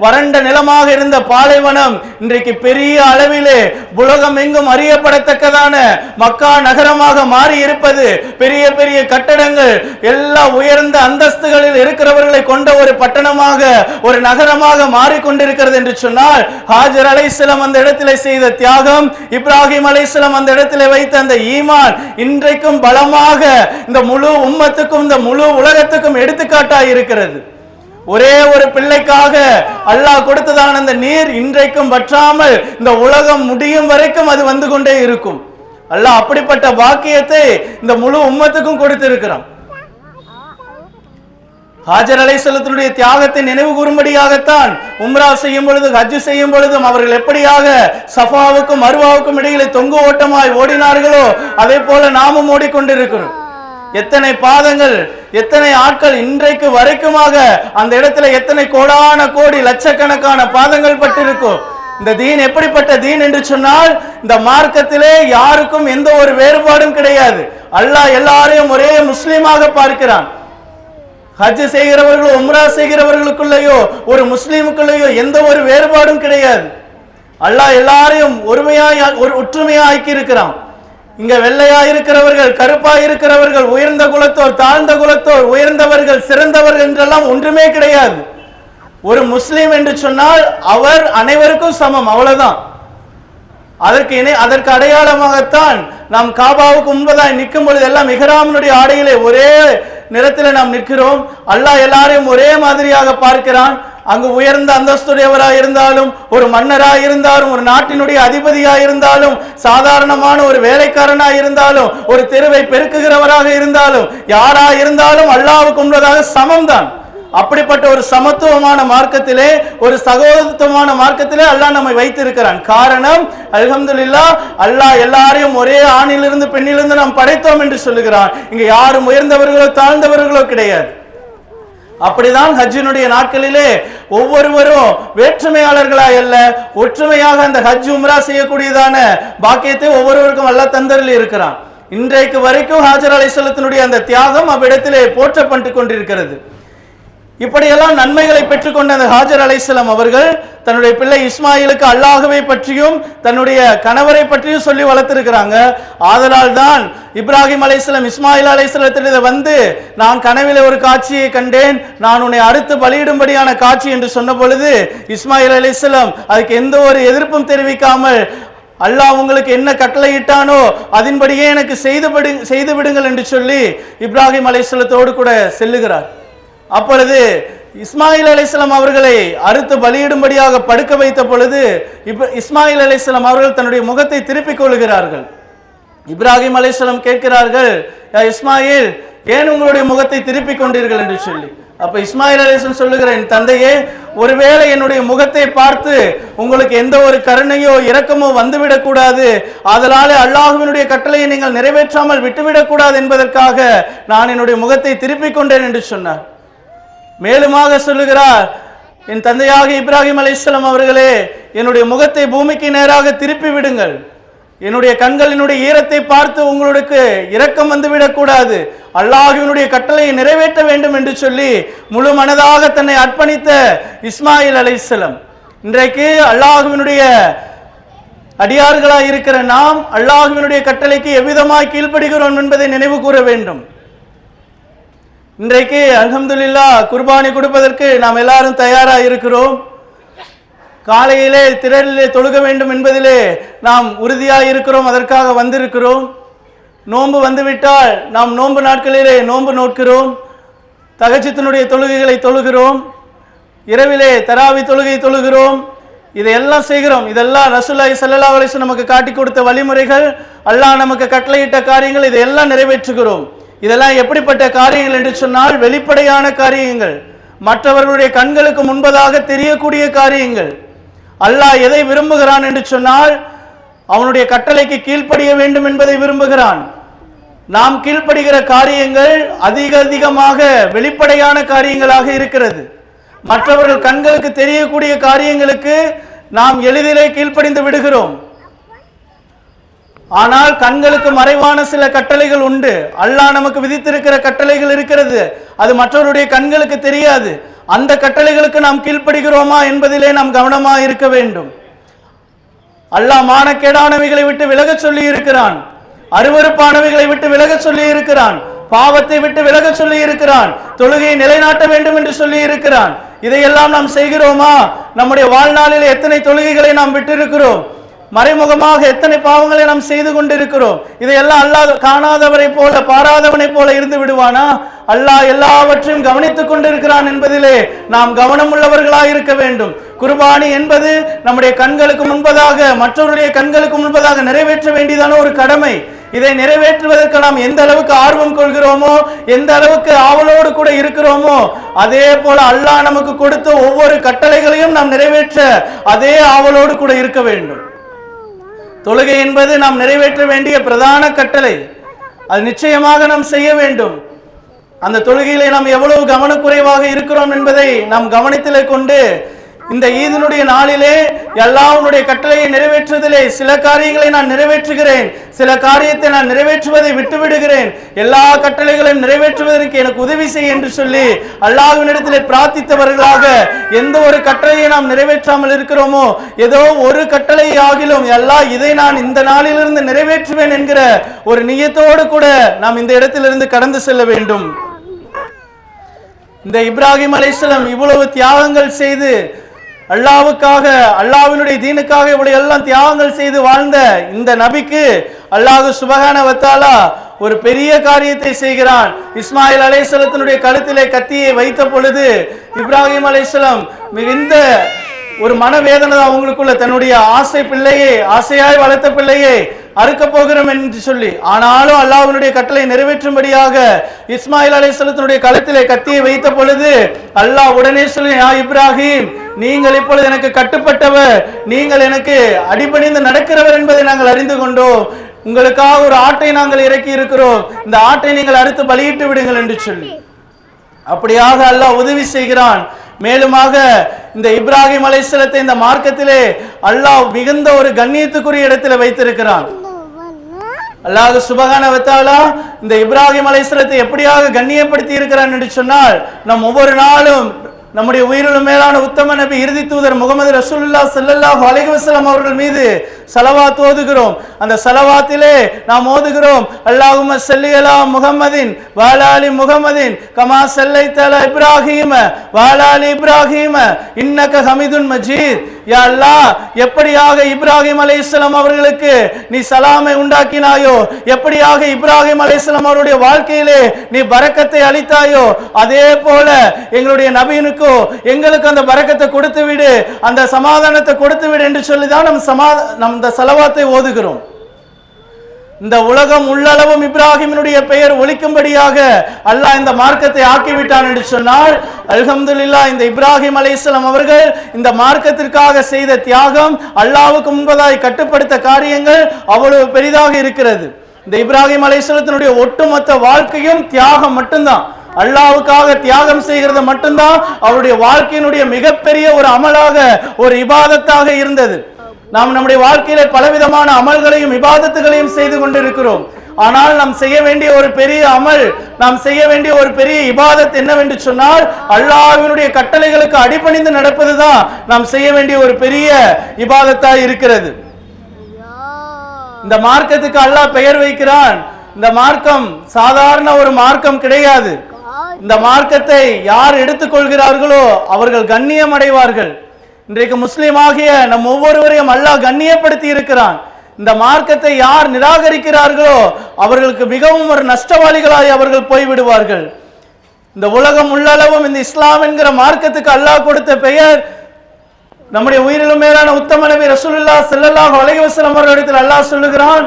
வறண்ட நிலமாக இருந்த பாலைவனம் இன்றைக்கு பெரிய அளவிலே உலகம் எங்கும் அறியப்படத்தக்கதான மக்கா நகரமாக மாறி இருப்பது, பெரிய பெரிய கட்டடங்கள், எல்லா உயர்ந்த அந்தஸ்துகளில் இருக்கிறவர்களை கொண்ட ஒரு பட்டணமாக ஒரு நகரமாக மாறிக்கொண்டிருக்கிறது என்று சொன்னால் ஹாஜர் அலைஹிஸ்ஸலாம் அந்த இடத்திலே செய்த தியாகம், இப்ராஹிம் அலைஹிஸ்ஸலாம் அந்த இடத்திலே வைத்த அந்த ஈமான் இன்றைக்கும் பலமாக இந்த முழு உம்மத்துக்கும் இந்த முழு உலகத்துக்கும் எடுத்துக்காட்டாய் இருக்கிறது. ஒரே ஒரு பிள்ளைக்காக அல்லாஹ் கொடுத்ததான அந்த நீர் இன்றைக்கும் வற்றாமல் இந்த உலகம் முடியும் வரைக்கும் அது வந்து கொண்டே இருக்கும். அல்லாஹ் அப்படிப்பட்ட பாக்கியத்தை இந்த முழு உம்மத்துக்கும் கொடுத்திருக்கிறான். ஹாஜர் அலைஹிஸ்ஸலாத்துடைய தியாகத்தை நினைவு கூறும்படியாகத்தான் உம்ரா செய்யும் பொழுது ஹஜ் செய்யும் பொழுதும் அவர்கள் எப்படியாக சஃபாவுக்கும் மர்வாவுக்கும் இடையிலே தொங்கு ஓட்டமாய் ஓடினார்களோ அதே போல நாமும் ஓடிக்கொண்டிருக்கிறோம். எத்தனை பாதங்கள், எத்தனை ஆட்கள் இன்றைக்கு வரைக்குமாக அந்த இடத்துல எத்தனை கோடான கோடி லட்சக்கணக்கான பாதங்கள் பட்டிருக்கும். இந்த தீன் எப்படிப்பட்ட தீன் என்று சொன்னால் இந்த மார்க்கத்திலே யாருக்கும் எந்த ஒரு வேறுபாடும் கிடையாது. அல்லாஹ் எல்லாரையும் ஒரே முஸ்லீமாக பார்க்கிறான். ஹஜ் செய்கிறவர்களோ உம்ரா செய்கிறவர்களுக்குள்ளேயோ ஒரு முஸ்லீமுக்குள்ளேயோ எந்த ஒரு வேறுபாடும் கிடையாது. அல்லாஹ் எல்லாரையும் ஒற்றுமையா ஆக்கி இருக்கிறான். இங்க வெள்ளையா இருக்கிறவர்கள், கருப்பா இருக்கிறவர்கள், உயர்ந்த குலத்தோர், தாழ்ந்த குலத்தோர், உயர்ந்தவர்கள், சிறந்தவர்கள் என்றெல்லாம் ஒன்றுமே கிடையாது. ஒரு முஸ்லீம் என்று சொன்னால் அவர் அனைவருக்கும் சமம், அவ்வளவுதான். அதற்கு அடையாளமாகத்தான் நாம் காபாவுக்கு முன்பதாய் நிற்கும் பொழுது எல்லாம் இஹ்ராமினுடைய ஆடையிலே ஒரே நிறத்தில் நாம் நிற்கிறோம். அல்லாஹ் எல்லாரையும் ஒரே மாதிரியாக பார்க்கிறான். அங்கு உயர்ந்த அந்தஸ்துடையவராக இருந்தாலும், ஒரு மன்னராக இருந்தாலும், ஒரு நாட்டினுடைய அதிபதியாக இருந்தாலும், சாதாரணமான ஒரு வேலைக்காரனாக இருந்தாலும், ஒரு தெருவை பெருக்குகிறவராக இருந்தாலும், யாரா இருந்தாலும் அல்லாஹ்வுக்கு முன்பதாக சமம்தான். அப்படிப்பட்ட ஒரு சமத்துவமான மார்க்கத்திலே, ஒரு சகோதரத்துவமான மார்க்கத்திலே அல்லாஹ் நம்மை வைத்திருக்கிறான். காரணம், அல்ஹம்துலில்லாஹ், அல்லாஹ் எல்லாரையும் ஒரே ஆணிலிருந்து பெண்ணிலிருந்து நாம் படைத்தோம் என்று சொல்லுகிறான். இங்க யாரும் உயர்ந்தவர்களோ தாழ்ந்தவர்களோ கிடையாது. அப்படிதான் ஹஜ்ஜினுடைய நாட்களிலே ஒவ்வொருவரும் வேற்றுமையாளர்களாய் அல்ல, ஒற்றுமையாக அந்த ஹஜ் உம்ரா செய்யக்கூடியதான பாக்கியத்தை ஒவ்வொருவருக்கும் அல்லாஹ் தந்தரில் இருக்கிறான். இன்றைக்கு வரைக்கும் ஹாஜர் அலைஹிஸ்ஸலாத்தினுடைய அந்த தியாகம் அவ்விடத்திலே போற்றப்பட்டு கொண்டிருக்கிறது. இப்படியெல்லாம் நன்மைகளை பெற்றுக்கொண்ட அந்த ஹாஜர் அலைஹிஸ்ஸலாம் அவர்கள் தன்னுடைய பிள்ளை இஸ்மாயிலுக்கு அல்லாஹ்வை பற்றியும் தன்னுடைய கணவரை பற்றியும் சொல்லி வளர்த்திருக்கிறாங்க. ஆதலால் தான் இப்ராஹிம் அலைஹிஸ்ஸலாம் இஸ்மாயில் அலைஹிஸ்ஸலாத்திடம் வந்து, நான் கனவிலே ஒரு காட்சியை கண்டேன், நான் உன்னை அறுத்து பலியிடும்படியான காட்சி என்று சொன்ன பொழுது இஸ்மாயில் அலைஹிஸ்ஸலாம் அதுக்கு எந்த ஒரு எதிர்ப்பும் தெரிவிக்காமல், அல்லாஹ் உங்களுக்கு என்ன கட்டளையிட்டானோ அதன்படியே எனக்கு செய்து விடுங்கள் என்று சொல்லி இப்ராஹிம் அலைஹிஸ்ஸலாத்தோடு கூட செல்லுகிறார். அப்பொழுது இஸ்மாயில் அலைஹிஸ்ஸலாம் அவர்களை அறுத்து பலியிடும்படியாக படுக்க வைத்த பொழுது இஸ்மாயில் அலைஹிஸ்ஸலாம் அவர்கள் தன்னுடைய முகத்தை திருப்பிக் கொள்கிறார்கள். இப்ராஹிம் அலைஹிஸ்ஸலாம் கேட்கிறார்கள், இஸ்மாயில், ஏன் உங்களுடைய முகத்தை திருப்பிக் கொண்டீர்கள் என்று சொல்லி. அப்ப இஸ்மாயில் அலைஹிஸ்ஸலாம் சொல்லுகிறேன், தந்தையே, ஒருவேளை என்னுடைய முகத்தை பார்த்து உங்களுக்கு எந்த ஒரு கருணையோ இரக்கமோ வந்துவிடக் கூடாது, அதனால அல்லாஹ்வினுடைய கட்டளையை நீங்கள் நிறைவேற்றாமல் விட்டுவிடக் கூடாது என்பதற்காக நான் என்னுடைய முகத்தை திருப்பிக் கொண்டேன் என்று சொன்னார். மேலுமாக சொல்லுகிறார், என் தந்தையாக இப்ராஹிம் அலைஹிஸ்ஸலாம் அவர்களே, என்னுடைய முகத்தை பூமிக்கு நேராக திருப்பி விடுங்கள், என்னுடைய கண்களினுடைய ஈரத்தை பார்த்து உங்களுக்கு இரக்கம் வந்துவிடக் கூடாது, அல்லாஹ்வினுடைய கட்டளையை நிறைவேற்ற வேண்டும் என்று சொல்லி முழு மனதாக தன்னை அர்ப்பணித்த இஸ்மாயில் அலைஹிஸ்ஸலாம், இன்றைக்கு அல்லாஹ்வினுடைய அடியார்களாய் இருக்கிற நாம் அல்லாஹ்வினுடைய கட்டளைக்கு எவ்விதமாய் கீழ்ப்படுகிறோம் என்பதை நினைவு கூற வேண்டும். இன்றைக்கு அல்ஹம்துலில்லாஹ் குர்பானி கொடுப்பதற்கு நாம் எல்லாரும் தயாராக இருக்கிறோம். காலையிலே திரளிலே தொழுக வேண்டும் என்பதிலே நாம் உறுதியாக இருக்கிறோம், அதற்காக வந்திருக்கிறோம். நோன்பு வந்துவிட்டால் நாம் நோன்பு நாட்களிலே நோன்பு நோட்கிறோம், தஹஜ்ஜுதினுடைய தொழுகைகளை தொழுகிறோம், இரவிலே தராவி தொழுகை தொழுகிறோம், இதையெல்லாம் செய்கிறோம். இதெல்லாம் ரசூலுல்லாஹி ஸல்லல்லாஹு அலைஹி வஸல்லம் நமக்கு காட்டி கொடுத்த வழிமுறைகள், அல்லாஹ் நமக்கு கட்டளையிட்ட காரியங்கள், இதையெல்லாம் நிறைவேற்றுகிறோம். இதெல்லாம் எப்படிப்பட்ட காரியங்கள் என்று சொன்னால் வெளிப்படையான காரியங்கள், மற்றவர்களுடைய கண்களுக்கு முன்பதாக தெரியக்கூடிய காரியங்கள். அல்லாஹ் எதை விரும்புகிறான் என்று சொன்னால் அவனுடைய கட்டளைக்கு கீழ்ப்படிய வேண்டும் என்பதை விரும்புகிறான். நாம் கீழ்ப்படுகிற காரியங்கள் அதிகமாக வெளிப்படையான காரியங்களாக இருக்கிறது. மற்றவர்கள் கண்களுக்கு தெரியக்கூடிய காரியங்களுக்கு நாம் எளிதிலே கீழ்ப்படிந்து விடுகிறோம். ஆனால் கண்களுக்கு மறைவான சில கட்டளைகள் உண்டு. அல்லாஹ் நமக்கு விதித்திருக்கிற கட்டளைகள் இருக்கிறது, அது மற்றவருடைய கண்களுக்கு தெரியாது. அந்த கட்டளைகளுக்கு நாம் கீழ்ப்படுகிறோமா என்பதிலே நாம் கவனமாக இருக்க வேண்டும். அல்லாஹ் மானக்கேடானவைகளை விட்டு விலகச் சொல்லி இருக்கிறான், அருவருப்பானவைகளை விட்டு விலகச் சொல்லி இருக்கிறான், பாவத்தை விட்டு விலகச் சொல்லி இருக்கிறான், தொழுகையை நிலைநாட்ட வேண்டும் என்று சொல்லி இருக்கிறான். இதையெல்லாம் நாம் செய்கிறோமா? நம்முடைய வாழ்நாளில் எத்தனை தொழுகைகளை நாம் விட்டிருக்கிறோம், மறைமுகமாக எத்தனை பாவங்களை நாம் செய்து கொண்டிருக்கிறோம். இதையெல்லாம் அல்லாஹ் காணாதவரை போல பாராதவனை போல இருந்து விடுவானா? அல்லாஹ் எல்லாவற்றையும் கவனித்துக் கொண்டிருக்கிறான் என்பதிலே நாம் கவனம் உள்ளவர்களாக இருக்க வேண்டும். குர்பானி என்பது நம்முடைய கண்களுக்கு முன்பதாக, மற்றவருடைய கண்களுக்கு முன்பதாக நிறைவேற்ற வேண்டியதான ஒரு கடமை. இதை நிறைவேற்றுவதற்கு நாம் எந்த அளவுக்கு ஆர்வம் கொள்கிறோமோ, எந்த அளவுக்கு ஆவலோடு கூட இருக்கிறோமோ, அதே போல அல்லாஹ் நமக்கு கொடுத்த ஒவ்வொரு கட்டளைகளையும் நாம் நிறைவேற்ற அதே ஆவலோடு கூட இருக்க வேண்டும். தொழுகை என்பது நாம் நிறைவேற்ற வேண்டிய பிரதான கட்டளை, அது நிச்சயமாக நாம் செய்ய வேண்டும். அந்த தொழுகையிலே நாம் எவ்வளவு கவனக்குறைவாக இருக்கிறோம் என்பதை நாம் கவனத்திலே கொண்டு இந்த ஈதினுடைய நாளிலே அல்லாஹ்வுடைய கட்டளையை நிறைவேற்றுவதிலே சில காரியங்களை நான் நிறைவேற்றுகிறேன், சில காரியத்தை நான் நிறைவேற்றுவதை விட்டுவிடுகிறேன், எல்லா கட்டளைகளையும் நிறைவேற்றுவதற்கு எனக்கு உதவி செய் என்று சொல்லி அல்லாஹ்வினிடத்திலே பிரார்த்தித்தவர்களாக எந்த ஒரு கட்டளையை நாம் நிறைவேற்றாமல் இருக்கிறோமோ, ஏதோ ஒரு கட்டளை ஆகிலும் அல்லாஹ் இதை நான் இந்த நாளிலிருந்து நிறைவேற்றுவேன் என்கிற ஒரு நியத்தோடு கூட நாம் இந்த இடத்திலிருந்து கடந்து செல்ல வேண்டும். இந்த இப்ராஹிம் அலைஹிஸ்ஸலாம் இவ்வளவு தியாகங்கள் செய்து அல்லாஹ்வுக்காக, அல்லாஹ்வினுடைய தீனுக்காக இவ்வளவு எல்லாம் தியாகங்கள் செய்து வாழ்ந்த இந்த நபிக்கு அல்லாஹ் சுப்ஹானஹு வ தஆலா ஒரு பெரிய காரியத்தை செய்கிறான். இஸ்மாயில் அலைஹிஸ்ஸலாத்தினுடைய கழுத்திலே கத்தியை வைத்த பொழுது இப்ராஹிம் அலைஹிஸ்ஸலாம் மிகுந்த ஒரு மனவேதனை தான் அவங்களுக்குள்ள, தன்னுடைய ஆசை பிள்ளையை, ஆசையாய் வளர்த்த பிள்ளையை அறுக்க போகிறோம் என்று சொல்லி. ஆனாலும் அல்லாஹ்வினுடைய கட்டளை நிறைவேற்றும்படியாக இஸ்மாயில் அலைஹிஸ்ஸலாத்தினுடைய கழுத்திலே கத்தியை வைத்த பொழுது அல்லாஹ் உடனே சொல்லி, இப்ராஹிம், நீங்கள் இப்பொழுது எனக்கு கட்டுப்பட்டவர், நீங்கள் எனக்கு அடிபணிந்து நடக்கிறவர் என்பதை நாங்கள் அறிந்து கொண்டோம். உங்களுக்காக ஒரு ஆட்டை நாங்கள் இறக்கி இருக்கிறோம், இந்த ஆட்டை நீங்கள் அறுத்து பலியிட்டு விடுங்கள் என்று சொல்லி அப்படியாக அல்லாஹ் உதவி செய்கிறான். மேலுமாக இந்த இப்ராஹிம் அலைஹிஸ்ஸலாத்தை இந்த மார்க்கத்திலே அல்லாஹ் மிகுந்த ஒரு கண்ணியத்துக்குரிய இடத்துல வைத்திருக்கிறான். அல்லாஹ் சுப்ஹானஹு வ தஆலா இந்த இப்ராஹிம் அலைஹிஸ்ஸலாத்தை எப்படியாக கண்ணியப்படுத்தி இருக்கிறான் என்று சொன்னால், நம் ஒவ்வொரு நாளும் நம்முடைய உயிரிலும் மேலான உத்தம நபி இறுதி தூதர் முகமது ரசூலுல்லாஹ் ஸல்லல்லாஹு அலைஹி வஸல்லம் அவர்கள் மீது ஸலவாத் ஓதுகிறோம். அந்த ஸலவாத்திலே நாம் ஓதுகிறோம், அல்லாஹும்ம ஸல்லி அலா முஹம்மதின் வ அலா ஆலி முஹம்மதின் கமா ஸல்லைத அலா இப்ராஹீம வ அலா ஆலி இப்ராஹீம இன்னக ஹமீதுன் மஜீத். யா அல்லாஹ், எப்படியாக இப்ராஹிம் அலைஹிஸ்ஸலாம் அவர்களுக்கு நீ சலாமை உண்டாக்கினாயோ, எப்படியாக இப்ராஹிம் அலைஹிஸ்ஸலாம் அவருடைய வாழ்க்கையிலே நீ பரக்கத்தை அளித்தாயோ, அதே போல எங்களுடைய நபியினுக்கு எங்களுக்கு அந்த பரக்கத்தை கொடுத்து விடு, அந்த சமாதானத்தை கொடுத்து விடு என்று சொல்லிதான் நம் இந்த ஸலவாத்தை ஓதுகிறோம். இந்த உலகம் உள்ளளவும் இப்ராஹிமினுடைய பெயர் ஒலிக்கும்படியாக அல்லாஹ் இந்த மார்க்கத்தை ஆக்கிவிட்டான் என்று சொன்னால், அல்ஹம்துலில்லாஹ், இந்த இப்ராஹிம் அலைஹிஸ்ஸலாம் அவர்கள் இந்த மார்க்கத்திற்காக செய்த தியாகம், அல்லாஹ்வுக்கு முன்பதாய் கட்டுப்படுத்த காரியங்கள் அவ்வளவு பெரிதாக இருக்கிறது. இந்த இப்ராஹிம் அலைஹிஸ்ஸலாத்தினுடைய ஒட்டுமொத்த வாழ்க்கையும் தியாகம் மட்டும்தான். அல்லாஹ்வுக்காக தியாகம் செய்கிறது மட்டும்தான் அவருடைய வாழ்க்கையினுடைய மிகப்பெரிய ஒரு அமலாக, ஒரு இபாதத்தாக இருந்தது. நாம் நம்முடைய வாழ்க்கையில பலவிதமான அமல்களையும் இபாதத்துகளையும் செய்து கொண்டிருக்கிறோம். ஆனால் நாம் செய்ய வேண்டிய ஒரு பெரிய அமல், நாம் செய்ய வேண்டிய ஒரு பெரிய இபாதத் என்னவென்று சொன்னால், அல்லாஹ்வினுடைய கட்டளைகளுக்கு அடிபணிந்து நடப்பதுதான் நாம் செய்ய வேண்டிய ஒரு பெரிய இபாதத்தா இருக்கிறது. இந்த மார்க்கத்துக்கு அல்லாஹ் பெயர் வைக்கிறான். இந்த மார்க்கம் சாதாரண ஒரு மார்க்கம் கிடையாது. இந்த மார்க்கத்தை யார் எடுத்துக்கொள்கிறார்களோ அவர்கள் கண்ணியம் அடைவார்கள். இன்றைக்கு முஸ்லிம் ஆகிய நம் ஒவ்வொருவரையும் அல்லாஹ் கண்ணியப்படுத்தி இருக்கிறான். இந்த மார்க்கத்தை யார் நிராகரிக்கிறார்களோ அவர்களுக்கு மிகவும் ஒரு நஷ்டவாளிகளாய் அவர்கள் போய்விடுவார்கள். இந்த உலகம் உள்ளளவும் இந்த இஸ்லாம் என்கிற மார்க்கத்துக்கு அல்லாஹ் கொடுத்த பெயர், நம்முடைய உயிரிலும் மேலான உத்தம நபி ரசூலுல்லாஹ் ஸல்லல்லாஹு அலைஹி வஸல்லம் அவர்களிடத்தில் அல்லாஹ் சொல்லுகிறான்,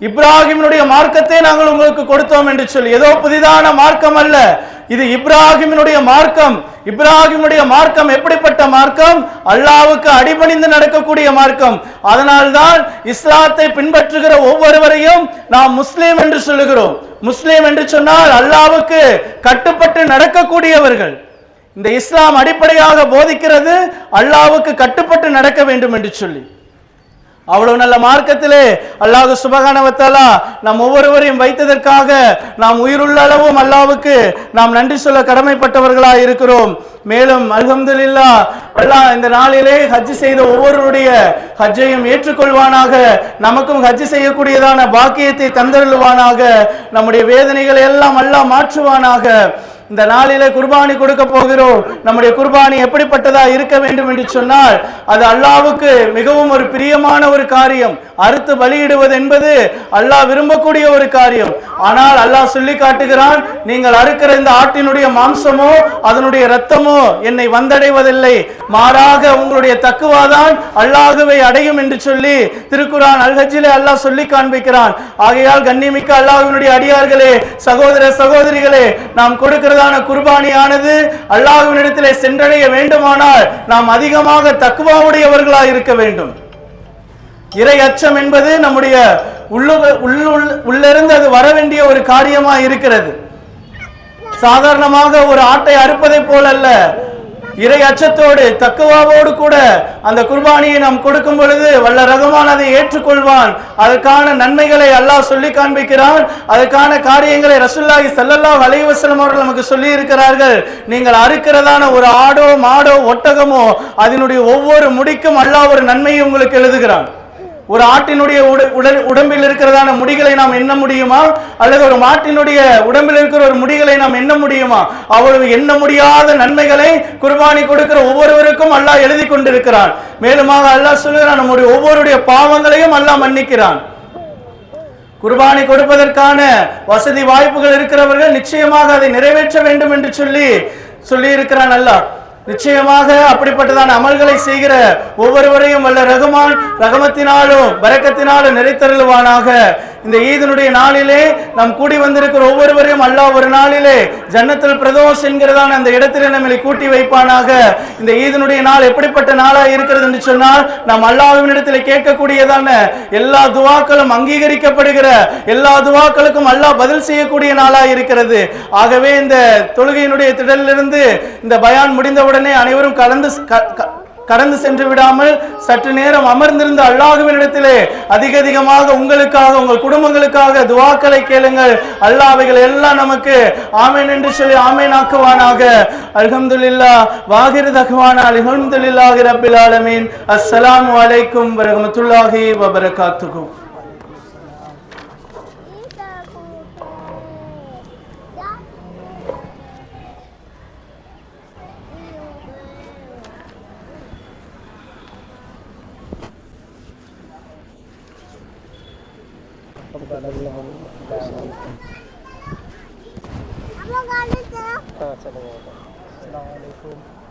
இப்ராஹிமினுடைய மார்க்கத்தை நாங்கள் உங்களுக்கு கொடுத்தோம் என்று சொல்லி. ஏதோ புதிதான மார்க்கம் அல்ல, இது இப்ராஹிமினுடைய மார்க்கம். இப்ராஹிமுடைய மார்க்கம் எப்படிப்பட்ட மார்க்கம்? அல்லாஹ்வுக்கு அடிபணிந்து நடக்கக்கூடிய மார்க்கம். அதனால்தான் இஸ்லாத்தை பின்பற்றுகிற ஒவ்வொருவரையும் நாம் முஸ்லீம் என்று சொல்லுகிறோம். முஸ்லீம் என்று சொன்னால் அல்லாஹ்வுக்கு கட்டுப்பட்டு நடக்கக்கூடியவர்கள். இந்த இஸ்லாம் அடிப்படையாக போதிக்கிறது அல்லாஹ்வுக்கு கட்டுப்பட்டு நடக்க வேண்டும் என்று சொல்லி. அவ்வளவு நல்ல மார்க்கத்திலே அல்லாஹ் சுப்ஹானஹு வ தஆலா நாம் ஒவ்வொருவரையும் வைத்ததற்காக நாம் உயிருள்ள அளவும் அல்லாஹ்வுக்கு நாம் நன்றி சொல்ல கடமைப்பட்டவர்களாக இருக்கிறோம். மேலும் அல்ஹம்துலில்லாஹ், அல்லாஹ் இந்த நாளிலே ஹஜ் செய்த ஒவ்வொருவருடைய ஹஜ்ஜையும் ஏற்றுக்கொள்வானாக, நமக்கும் ஹஜ் செய்யக்கூடியதான பாக்கியத்தை தந்தருள்வானாக, நம்முடைய வேதனைகளை எல்லாம் அல்லாஹ் மாற்றுவானாக. இந்த நாளிலே குர்பானி கொடுக்க போகிறோம். நம்முடைய குர்பானி எப்படிப்பட்டதா இருக்க வேண்டும் என்று சொன்னால், அது அல்லாஹ்வுக்கு மிகவும் ஒரு பிரியமான ஒரு காரியம். அறுத்து பலியிடுவது என்பது அல்லாஹ் விரும்பக்கூடிய ஒரு காரியம். ஆனால் அல்லாஹ் சொல்லி காட்டுகிறான், நீங்கள் அறுக்கிற இந்த ஆட்டினுடைய மாம்சமோ அதனுடைய இரத்தமோ என்னை வந்தடைவதில்லை, மாறாக உங்களுடைய தக்குவாதான் அல்லாஹ்வை அடையும் என்று சொல்லி திருக்குர்ஆன் அல்-ஹஜ்ஜிலே அல்லாஹ் சொல்லி காண்பிக்கிறான். ஆகையால் கண்ணியமிக்க அல்லாஹ்வினுடைய அடியார்களே, சகோதர சகோதரிகளே, நாம் கொடுக்கிற குர்பானியானது அல்லாஹ்வினிடத்திலே சென்றடைய வேண்டுமானால் நாம் அதிகமாக தக்வாவுடையவர்களாக இருக்க வேண்டும். இறை அச்சம் என்பது நம்முடைய உள்ளிருந்து அது வர வேண்டிய ஒரு காரியமா இருக்கிறது. சாதாரணமாக ஒரு ஆட்டை அறுப்பதை போல அல்ல, இறை அச்சத்தோடு தக்குவாவோடு கூட அந்த குர்பானியை நாம் கொடுக்கும் பொழுது வல்ல ரஹ்மான் அதை ஏற்றுக்கொள்வான். அதற்கான நன்மைகளை அல்லாஹ் சொல்லி காண்பிக்கிறான். அதற்கான காரியங்களை ரசூலுல்லாஹி ஸல்லல்லாஹு அலைஹி வஸல்லம் அவர்கள் நமக்கு சொல்லி இருக்கிறார்கள். நீங்கள் அறுக்கிறதான ஒரு ஆடோ மாடோ ஒட்டகமோ அதனுடைய ஒவ்வொரு முடிக்கும் அல்லாஹ் ஒரு நன்மையை உங்களுக்கு எழுதுகிறான். ஒரு ஆட்டினுடைய உடம்பில் இருக்கிறதான முடிகளை நாம் எண்ண முடியுமா? அல்லது ஒரு மாட்டினுடைய உடம்பில் இருக்கிற ஒரு முடிகளை நாம் எண்ண முடியுமா? அவ்வளவு எண்ண முடியாத நன்மைகளை குர்பானி கொடுக்கிற ஒவ்வொருவருக்கும் அல்லாஹ் எழுதி கொண்டிருக்கிறான். மேலுமாக அல்லாஹ் சொல்லுகிறான், நம்முடைய ஒவ்வொருடைய பாவங்களையும் அல்லாஹ் மன்னிக்கிறான். குர்பானி கொடுப்பதற்கான வசதி வாய்ப்புகள் இருக்கிறவர்கள் நிச்சயமாக அதை நிறைவேற்ற வேண்டும் என்று சொல்லி இருக்கிறான் அல்லாஹ். நிச்சயமாக அப்படிப்பட்டதான அமல்களை செய்கிற ஒவ்வொருவரையும் வல்ல ரஹ்மான் ரஹமத்தினாலும் பரக்கத்தினாலும் நிறைத்தருள்வானாக. இந்த ஈதனுடைய நாளிலே நாம் கூடி வந்திருக்கிற ஒவ்வொருவரையும் அல்லாஹ் ஒரு நாளிலே ஜன்னத்துல் பிரதோஸ் என்கிறதான அந்த இடத்திலே நம்மளை கூட்டி வைப்பானாக. இந்த ஈதனுடைய நாள் எப்படிப்பட்ட நாளாக இருக்கிறது என்று சொன்னால், நாம் அல்லாஹ்வின் இடத்திலே கேட்கக்கூடியதான எல்லா துவாக்களும் அங்கீகரிக்கப்படுகிற எல்லா துவாக்களுக்கும் அல்லாஹ் பதில் செய்யக்கூடிய நாளாக இருக்கிறது. ஆகவே இந்த தொழுகையினுடைய திடலிலிருந்து இந்த பயான் முடிந்தவுடனே அனைவரும் கடந்து சென்று விடாமல் சற்று நேரம் அமர்ந்திருந்த அல்லாஹ்வின் இடத்திலே அதிகமாக உங்களுக்காக உங்கள் குடும்பங்களுக்காக துஆக்களை கேளுங்கள். அல்லாஹ் அவைகள் எல்லாம் நமக்கு ஆமீன் என்று சொல்லி ஆமீன் ஆக்குவானாக. அல்ஹம்துலில்லாஹ் வாகிர் தக்வானா அல்ஹம்துலில்லாஹி ரப்பில் ஆலமீன். அஸ்ஸலாமு அலைக்கும் வ ரஹ்மத்துல்லாஹி வ பரகாத்துஹு. Assalamualaikum.